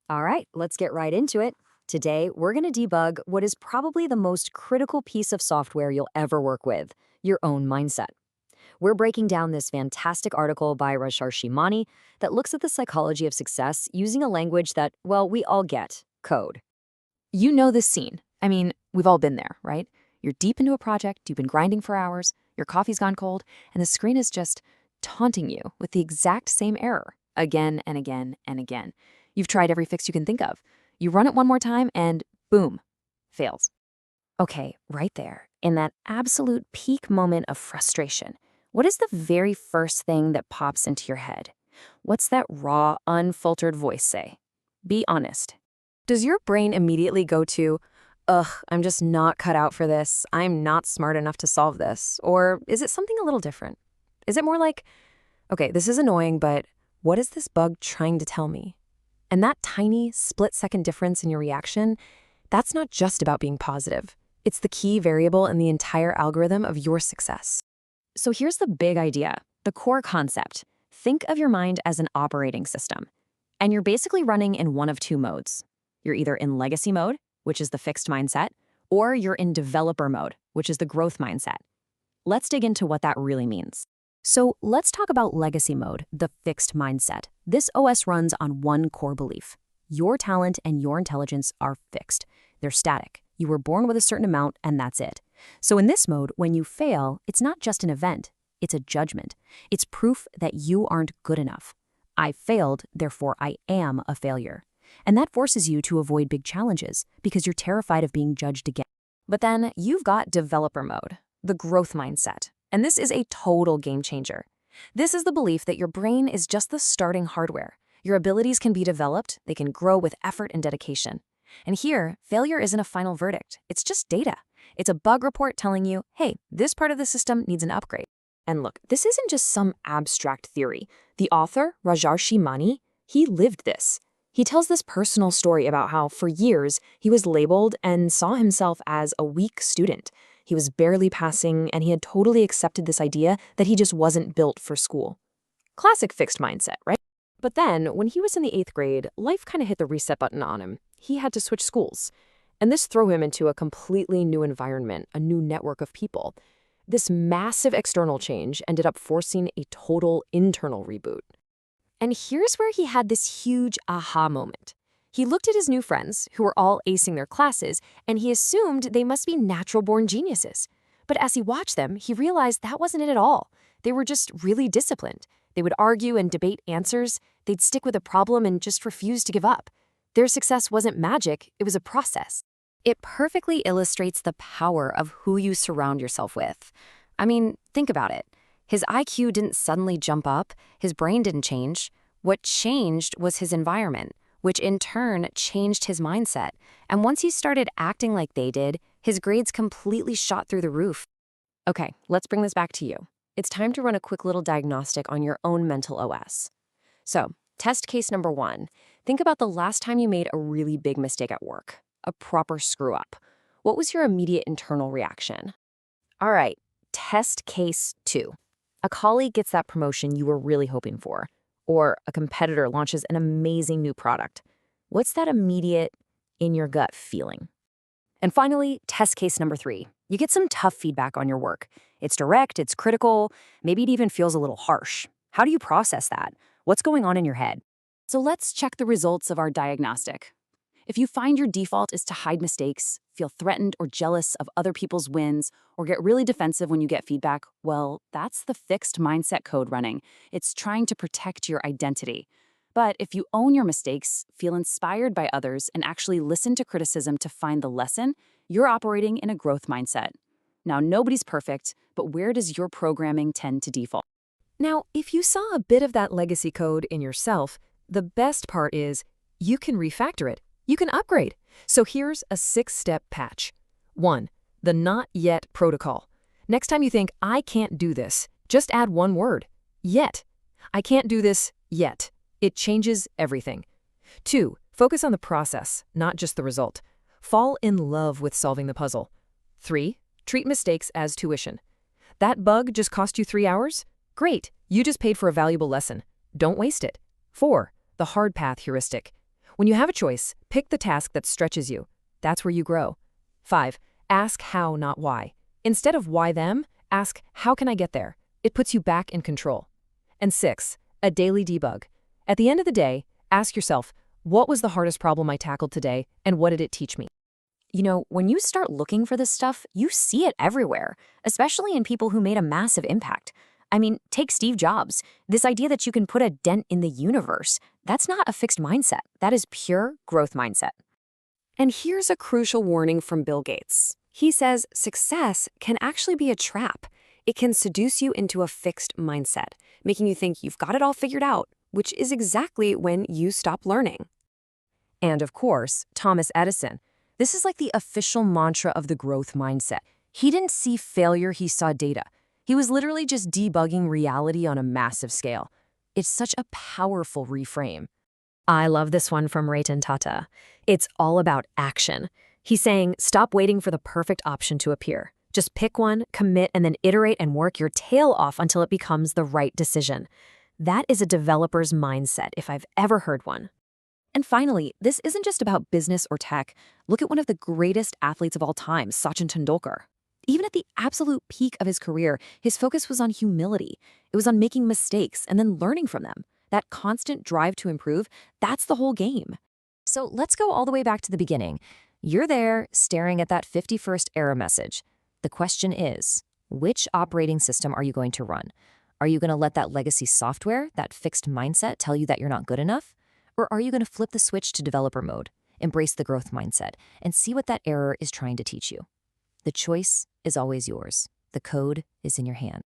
All right, let's get right into it. Today, we're going to debug what is probably the most critical piece of software you'll ever work with, your own mindset. We're breaking down this fantastic article by Rajarshi that looks at the psychology of success using a language that, well, we all get, code. You know this scene. I mean, we've all been there, right? You're deep into a project, you've been grinding for hours, your coffee's gone cold, and the screen is just taunting you with the exact same error again and again and again. You've tried every fix you can think of. You run it one more time and boom, fails. Okay, right there, in that absolute peak moment of frustration, what is the very first thing that pops into your head? What's that raw, unfiltered voice say? Be honest. Does your brain immediately go to, ugh, I'm just not cut out for this, I'm not smart enough to solve this? Or is it something a little different? Is it more like, okay, this is annoying, but what is this bug trying to tell me? And that tiny split-second difference in your reaction, that's not just about being positive. It's the key variable in the entire algorithm of your success. So here's the big idea, the core concept. Think of your mind as an operating system. And you're basically running in one of two modes. You're either in legacy mode, which is the fixed mindset, or you're in developer mode, which is the growth mindset. Let's dig into what that really means. So let's talk about legacy mode, the fixed mindset. This OS runs on one core belief. Your talent and your intelligence are fixed. They're static. You were born with a certain amount, and that's it. So in this mode, when you fail, it's not just an event. It's a judgment. It's proof that you aren't good enough. I failed, therefore I am a failure. And that forces you to avoid big challenges because you're terrified of being judged again. But then you've got developer mode, the growth mindset. And this is a total game changer. This is the belief that your brain is just the starting hardware. Your abilities can be developed, they can grow with effort and dedication. And here, failure isn't a final verdict. It's just data. It's a bug report telling you, hey, this part of the system needs an upgrade. And look, this isn't just some abstract theory. The author, Rajarshi, he lived this. He tells this personal story about how, for years, he was labeled and saw himself as a weak student. He was barely passing, and he had totally accepted this idea that he just wasn't built for school. Classic fixed mindset, right? But then, when he was in the 8th grade, life kind of hit the reset button on him. He had to switch schools. And this threw him into a completely new environment, a new network of people. This massive external change ended up forcing a total internal reboot. And here's where he had this huge aha moment. He looked at his new friends, who were all acing their classes, and he assumed they must be natural-born geniuses. But as he watched them, he realized that wasn't it at all. They were just really disciplined. They would argue and debate answers. They'd stick with a problem and just refuse to give up. Their success wasn't magic, it was a process. It perfectly illustrates the power of who you surround yourself with. I mean, think about it. His IQ didn't suddenly jump up, his brain didn't change. What changed was his environment, which in turn changed his mindset. And once he started acting like they did, his grades completely shot through the roof. Okay, let's bring this back to you. It's time to run a quick little diagnostic on your own mental OS. So, test case number 1. Think about the last time you made a really big mistake at work, a proper screw-up. What was your immediate internal reaction? All right, test case 2. A colleague gets that promotion you were really hoping for, or a competitor launches an amazing new product. What's that immediate, in-your-gut feeling? And finally, test case number 3. You get some tough feedback on your work. It's direct, it's critical, maybe it even feels a little harsh. How do you process that? What's going on in your head? So let's check the results of our diagnostic. If you find your default is to hide mistakes, feel threatened or jealous of other people's wins, or get really defensive when you get feedback, well, that's the fixed mindset code running. It's trying to protect your identity. But if you own your mistakes, feel inspired by others, and actually listen to criticism to find the lesson, you're operating in a growth mindset. Now, nobody's perfect, but where does your programming tend to default? Now, if you saw a bit of that legacy code in yourself, the best part is you can refactor it. You can upgrade. So here's a 6-step patch. 1. The not yet protocol. Next time you think, I can't do this, just add one word, yet. I can't do this yet. It changes everything. 2. Focus on the process, not just the result. Fall in love with solving the puzzle. 3. Treat mistakes as tuition. That bug just cost you 3 hours? Great, you just paid for a valuable lesson. Don't waste it. 4. The hard path heuristic. When you have a choice, pick the task that stretches you. That's where you grow. 5. Ask how, not why. Instead of why them, ask how can I get there? It puts you back in control. And 6. A daily debug. At the end of the day, ask yourself, what was the hardest problem I tackled today, and what did it teach me? You know, when you start looking for this stuff, you see it everywhere, especially in people who made a massive impact. I mean, take Steve Jobs. This idea that you can put a dent in the universe, that's not a fixed mindset. That is pure growth mindset. And here's a crucial warning from Bill Gates. He says success can actually be a trap. It can seduce you into a fixed mindset, making you think you've got it all figured out, which is exactly when you stop learning. And of course, Thomas Edison. This is like the official mantra of the growth mindset. He didn't see failure, he saw data. He was literally just debugging reality on a massive scale. It's such a powerful reframe. I love this one from Ratan Tata. It's all about action. He's saying, stop waiting for the perfect option to appear. Just pick one, commit, and then iterate and work your tail off until it becomes the right decision. That is a developer's mindset, if I've ever heard one. And finally, this isn't just about business or tech. Look at one of the greatest athletes of all time, Sachin Tendulkar. Even at the absolute peak of his career, his focus was on humility. It was on making mistakes and then learning from them. That constant drive to improve, that's the whole game. So let's go all the way back to the beginning. You're there staring at that 51st error message. The question is, which operating system are you going to run? Are you going to let that legacy software, that fixed mindset, tell you that you're not good enough? Or are you going to flip the switch to developer mode, embrace the growth mindset, and see what that error is trying to teach you? The choice is always yours. The code is in your hand.